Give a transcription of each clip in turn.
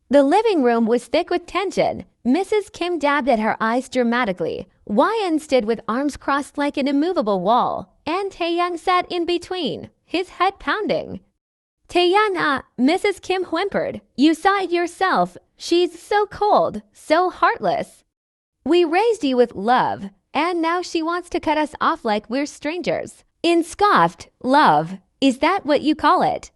The living room was thick with tension. Mrs. Kim dabbed at her eyes dramatically. YN stood with arms crossed like an immovable wall, and Taehyung sat in between, his head pounding. Taehyung, Mrs. Kim whimpered. You saw it yourself. She's so cold, so heartless. We raised you with love, and now she wants to cut us off like we're strangers. In scoffed, love, is that what you call it?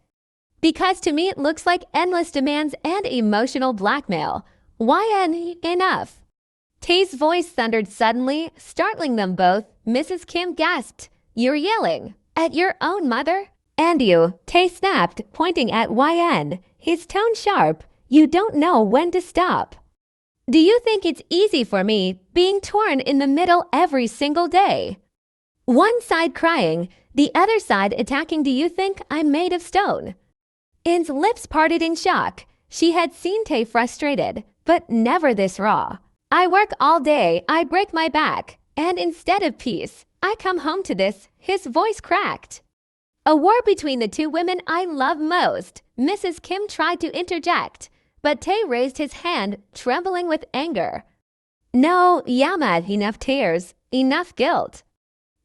Because to me it looks like endless demands and emotional blackmail. YN, enough. Tae's voice thundered suddenly, startling them both. Mrs. Kim gasped. You're yelling at your own mother? And you, Tae snapped, pointing at YN, his tone sharp. You don't know when to stop. Do you think it's easy for me, being torn in the middle every single day? One side crying, the other side attacking. Do you think I'm made of stone? In's lips parted in shock. She had seen Tae frustrated, but never this raw. I work all day, I break my back, and instead of peace, I come home to this. His voice cracked. A war between the two women I love most. Mrs. Kim tried to interject, but Tae raised his hand, trembling with anger. No, Yamad, enough tears, enough guilt.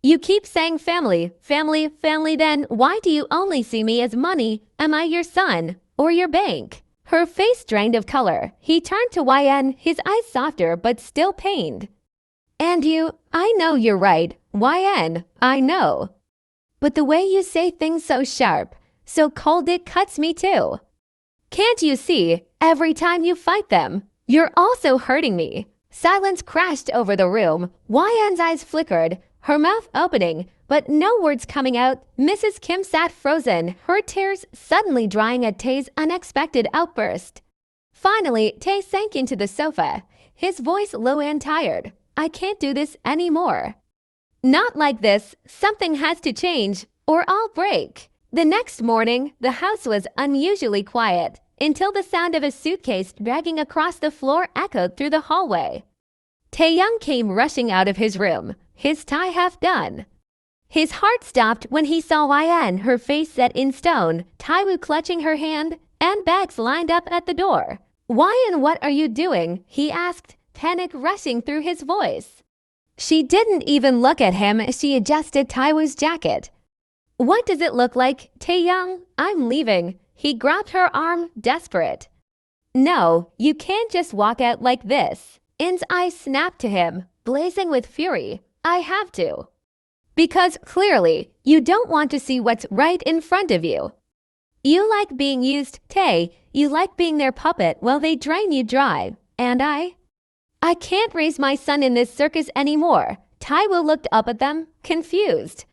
You keep saying family, family, family, then why do you only see me as money? Am I your son or your bank? Her face drained of color. He turned to YN, his eyes softer but still pained. And you, I know you're right. YN, I know. But the way you say things so sharp, so cold, it cuts me too. Can't you see, every time you fight them, you're also hurting me? Silence crashed over the room. YN's eyes flickered, her mouth opening, but no words coming out. Mrs. Kim sat frozen, her tears suddenly drying at Tae's unexpected outburst. Finally, Tae sank into the sofa, his voice low and tired. I can't do this anymore. Not like this. Something has to change, or I'll break. The next morning, the house was unusually quiet, until the sound of a suitcase dragging across the floor echoed through the hallway. Taehyung came rushing out of his room, his tie half done. His heart stopped when he saw YN, her face set in stone, Taewoo clutching her hand, and bags lined up at the door. YN, what are you doing? He asked, panic rushing through his voice. She didn't even look at him as she adjusted Taewoo's jacket. What does it look like, Taehyung? I'm leaving. He grabbed her arm, desperate. No, you can't just walk out like this. In's eyes snapped to him, blazing with fury. I have to. Because clearly, you don't want to see what's right in front of you. You like being used, Tae. You like being their puppet while they drain you dry. And I can't raise my son in this circus anymore. Taewoo looked up at them, confused.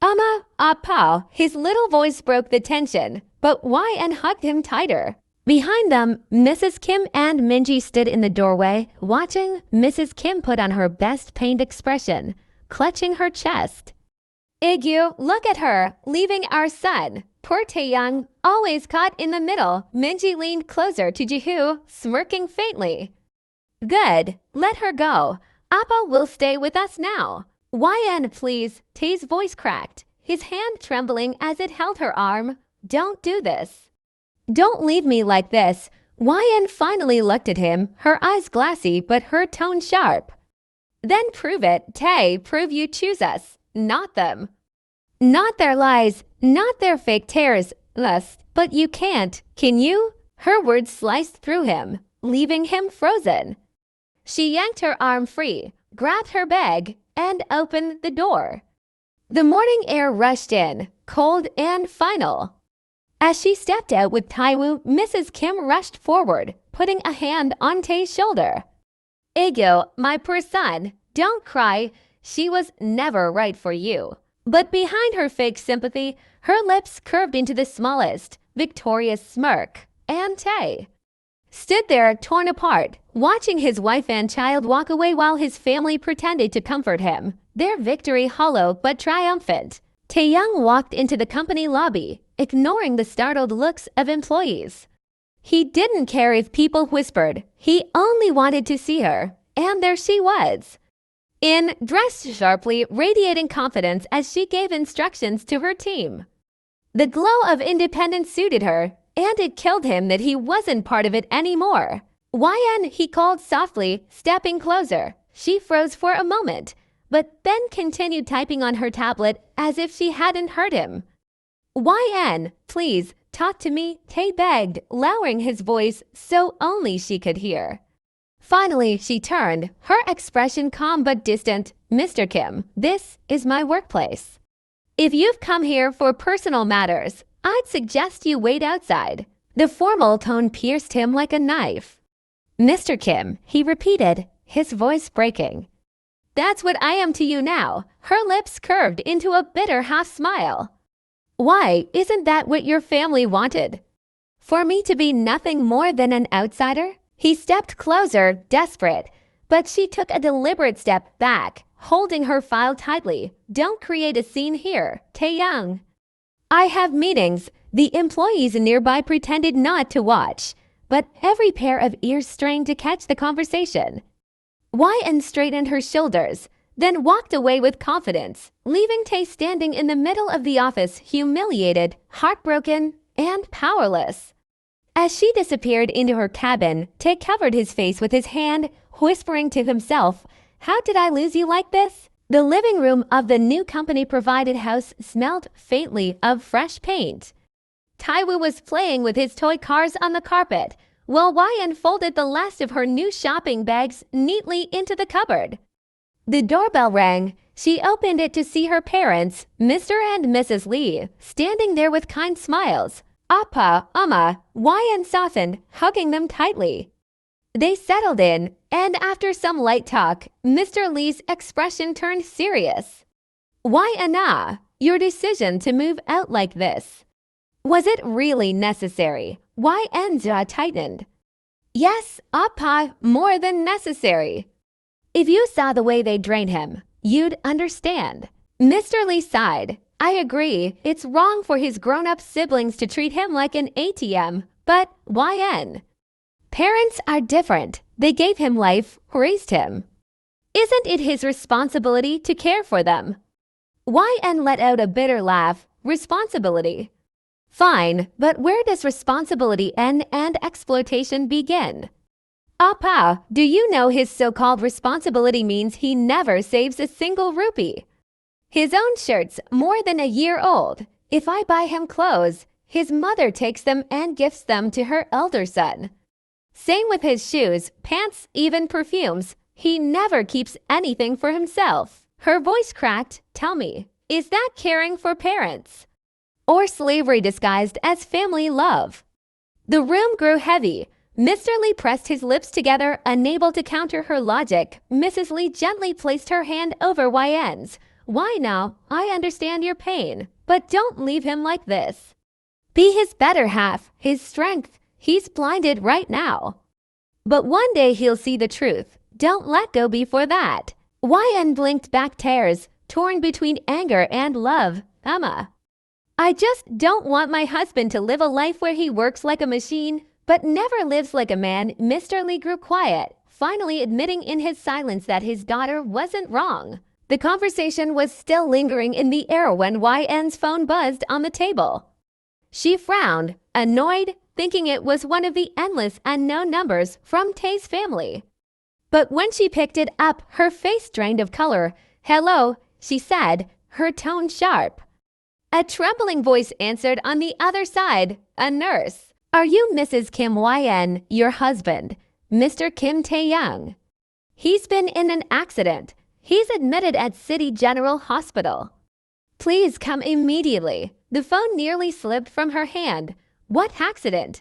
Pa, his little voice broke the tension, but YN hugged him tighter. Behind them, Mrs. Kim and Minji stood in the doorway, watching. Mrs. Kim put on her best pained expression, clutching her chest. Igyu, look at her, leaving our son. Poor Taehyung, always caught in the middle. Minji leaned closer to Jihoo, smirking faintly. Good, let her go. Appa will stay with us now. YN, please. Tae's voice cracked, his hand trembling as it held her arm. Don't do this. Don't leave me like this. YN finally looked at him, her eyes glassy but her tone sharp. Then prove it, Tae. Prove you choose us, not them. Not their lies, not their fake tears, but you can't, can you? Her words sliced through him, leaving him frozen. She yanked her arm free, grabbed her bag, and opened the door. The morning air rushed in, cold and final. As she stepped out with Taewoo, Mrs. Kim rushed forward, putting a hand on Tae's shoulder. Igyu, my poor son, don't cry. She was never right for you. But behind her fake sympathy, her lips curved into the smallest, victorious smirk, and Tae stood there torn apart, watching his wife and child walk away while his family pretended to comfort him, their victory hollow but triumphant. Taehyung walked into the company lobby, ignoring the startled looks of employees. He didn't care if people whispered. He only wanted to see her, and there she was. In, dressed sharply, radiating confidence as she gave instructions to her team. The glow of independence suited her. and it killed him that he wasn't part of it anymore. YN, he called softly, stepping closer. She froze for a moment, but then continued typing on her tablet as if she hadn't heard him. YN, please, talk to me, Tae begged, lowering his voice so only she could hear. Finally, she turned, her expression calm but distant. Mr. Kim, this is my workplace. If you've come here for personal matters, I'd suggest you wait outside. The formal tone pierced him like a knife. Mr. Kim, he repeated, his voice breaking. That's what I am to you now. Her lips curved into a bitter half-smile. Why, isn't that what your family wanted? For me to be nothing more than an outsider? He stepped closer, desperate, but she took a deliberate step back, holding her file tightly. Don't create a scene here, Taehyung. I have meetings. The employees nearby pretended not to watch, but every pair of ears strained to catch the conversation. YN straightened her shoulders, then walked away with confidence, leaving Tae standing in the middle of the office, humiliated, heartbroken, and powerless. As she disappeared into her cabin, Tae covered his face with his hand, whispering to himself, "How did I lose you like this?" The living room of the new company-provided house smelled faintly of fresh paint. Taehyung was playing with his toy cars on the carpet, while YN folded the last of her new shopping bags neatly into the cupboard. The doorbell rang. She opened it to see her parents, Mr. and Mrs. Lee, standing there with kind smiles. Appa, Amma, YN softened, hugging them tightly. They settled in, and after some light talk, Mr. Lee's expression turned serious. YN, your decision to move out like this. Was it really necessary? YN's jaw tightened. Yes, Appa, more than necessary. If you saw the way they drained him, you'd understand. Mr. Lee sighed. I agree, it's wrong for his grown-up siblings to treat him like an ATM, but YN? Parents are different. They gave him life, raised him. Isn't it his responsibility to care for them? YN let out a bitter laugh. Responsibility. Fine, but where does responsibility end and exploitation begin? Appa, do you know his so-called responsibility means he never saves a single rupee? His own shirts, more than a year old. If I buy him clothes, his mother takes them and gifts them to her elder son. Same with his shoes, pants, even perfumes. He never keeps anything for himself. Her voice cracked. Tell me, is that caring for parents? Or slavery disguised as family love? The room grew heavy. Mr. Lee pressed his lips together, unable to counter her logic. Mrs. Lee gently placed her hand over YN's. Why now? I understand your pain, but don't leave him like this. Be his better half, his strength. He's blinded right now. But one day he'll see the truth. Don't let go before that. YN blinked back tears, torn between anger and love. Emma. I just don't want my husband to live a life where he works like a machine, but never lives like a man. Mr. Lee grew quiet, finally admitting in his silence that his daughter wasn't wrong. The conversation was still lingering in the air when YN's phone buzzed on the table. She frowned, annoyed, thinking it was one of the endless unknown numbers from Tae's family. But when she picked it up, her face drained of color. Hello, she said, her tone sharp. A trembling voice answered on the other side, a nurse. Are you Mrs. Kim YN, your husband, Mr. KIMTAEHYUNG? He's been in an accident. He's admitted at City General Hospital. Please come immediately. The phone nearly slipped from her hand. What accident?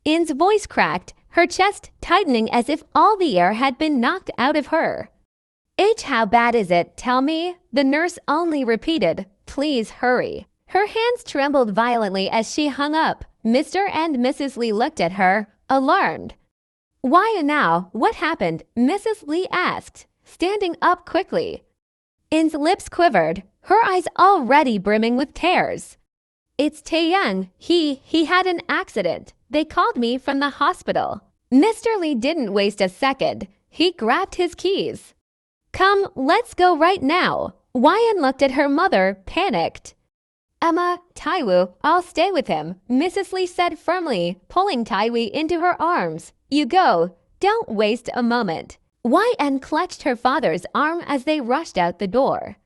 In's voice cracked, her chest tightening as if all the air had been knocked out of her. How bad is it? Tell me. The nurse only repeated, please hurry. Her hands trembled violently as she hung up. Mr. and Mrs. Lee looked at her, alarmed. Why now? What happened? Mrs. Lee asked, standing up quickly. In's lips quivered, her eyes already brimming with tears. It's Taehyung. He had an accident. They called me from the hospital. Mr. Lee didn't waste a second. He grabbed his keys. Come, let's go right now. YN looked at her mother, panicked. Emma, Taehyung, I'll stay with him, Mrs. Lee said firmly, pulling Taehyung into her arms. You go. Don't waste a moment. YN clutched her father's arm as they rushed out the door.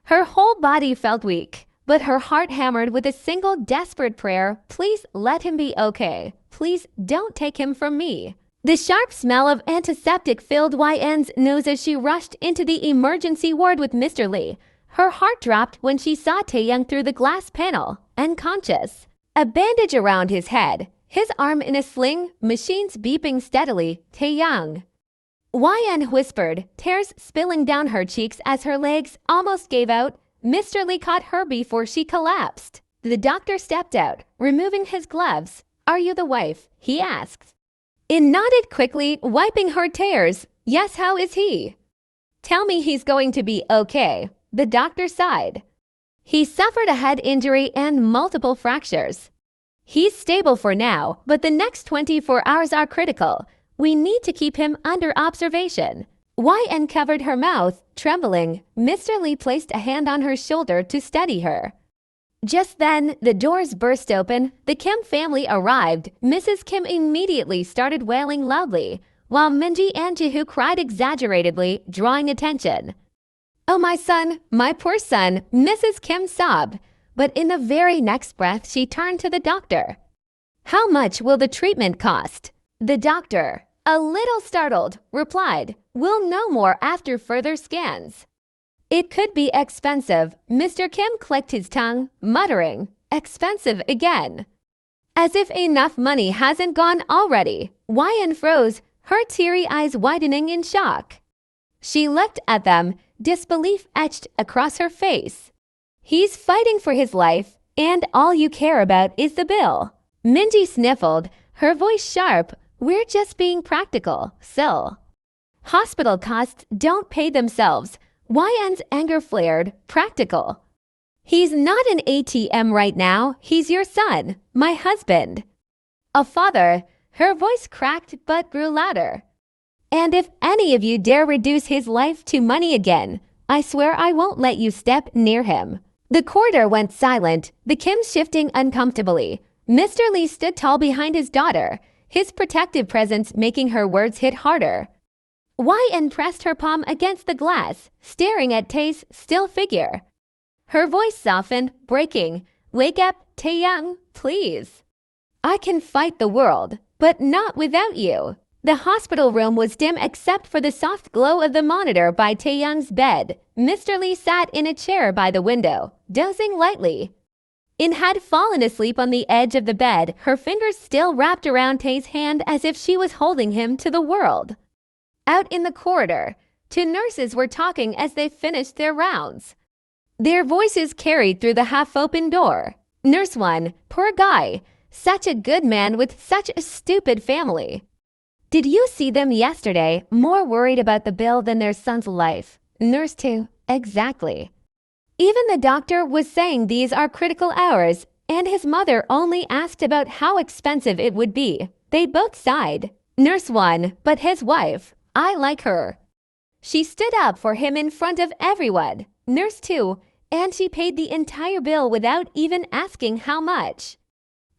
Her whole body felt weak, but her heart hammered with a single desperate prayer. Please let him be okay. Please don't take him from me. The sharp smell of antiseptic filled YN's nose as she rushed into the emergency ward with Mr. Lee. Her heart dropped when she saw Taehyung through the glass panel, unconscious. A bandage around his head, his arm in a sling, machines beeping steadily. Taehyung. YN whispered, tears spilling down her cheeks as her legs almost gave out. Mr. Lee caught her before she collapsed. The doctor stepped out, removing his gloves. Are you the wife? He asked. In nodded quickly, wiping her tears. Yes, how is he? Tell me he's going to be okay. The doctor sighed. He suffered a head injury and multiple fractures. He's stable for now, but the next 24 hours are critical. We need to keep him under observation. YN covered her mouth, trembling. Mr. Lee placed a hand on her shoulder to steady her. Just then, the doors burst open. The Kim family arrived. Mrs. Kim immediately started wailing loudly, while Minji and Jihu cried exaggeratedly, drawing attention. Oh, my son, my poor son, Mrs. Kim sobbed. But in the very next breath, she turned to the doctor. How much will the treatment cost? The doctor, a little startled, replied, We'll know more after further scans. It could be expensive. Mr. Kim clicked his tongue, muttering, expensive again. As if enough money hasn't gone already, YN froze, her teary eyes widening in shock. She looked at them, disbelief etched across her face. He's fighting for his life, and all you care about is the bill. Minji sniffled, her voice sharp. We're just being practical, so. Hospital costs don't pay themselves. YN's anger flared. Practical. He's not an ATM right now. He's your son, my husband. A father. Her voice cracked but grew louder. And if any of you dare reduce his life to money again, I swear I won't let you step near him. The corridor went silent, the Kims shifting uncomfortably. Mr. Lee stood tall behind his daughter, his protective presence making her words hit harder. YN pressed her palm against the glass, staring at Tae's still figure. Her voice softened, breaking. Wake up, Taehyung, please. I can fight the world, but not without you. The hospital room was dim except for the soft glow of the monitor by Taehyung's bed. Mr. Lee sat in a chair by the window, dozing lightly. In had fallen asleep on the edge of the bed, her fingers still wrapped around Tae's hand as if she was holding him to the world. Out in the corridor, two nurses were talking as they finished their rounds. Their voices carried through the half-open door. Nurse 1, poor guy, such a good man with such a stupid family. Did you see them yesterday, more worried about the bill than their son's life? Nurse 2, exactly. Even the doctor was saying these are critical hours, and his mother only asked about how expensive it would be. They both sighed. Nurse 1, but his wife, I like her. She stood up for him in front of everyone. Nurse 2, and she paid the entire bill without even asking how much.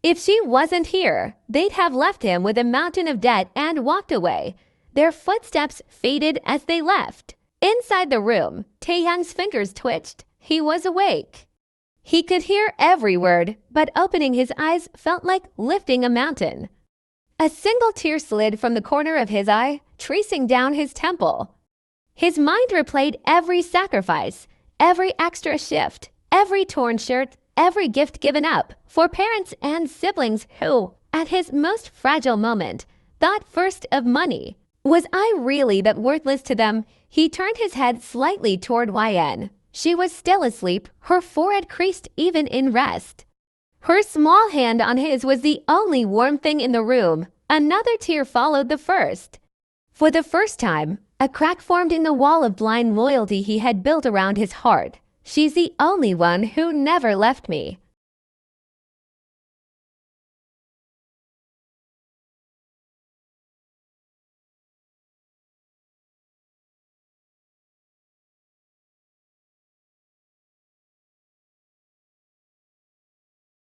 If she wasn't here, they'd have left him with a mountain of debt and walked away. Their footsteps faded as they left. Inside the room, Taehyung's fingers twitched. He was awake. He could hear every word, but opening his eyes felt like lifting a mountain. A single tear slid from the corner of his eye, tracing down his temple. His mind replayed every sacrifice, every extra shift, every torn shirt, every gift given up for parents and siblings who, at his most fragile moment, thought first of money. Was I really that worthless to them? He turned his head slightly toward YN. She was still asleep, her forehead creased even in rest. Her small hand on his was the only warm thing in the room. Another tear followed the first. For the first time, a crack formed in the wall of blind loyalty he had built around his heart. She's the only one who never left me.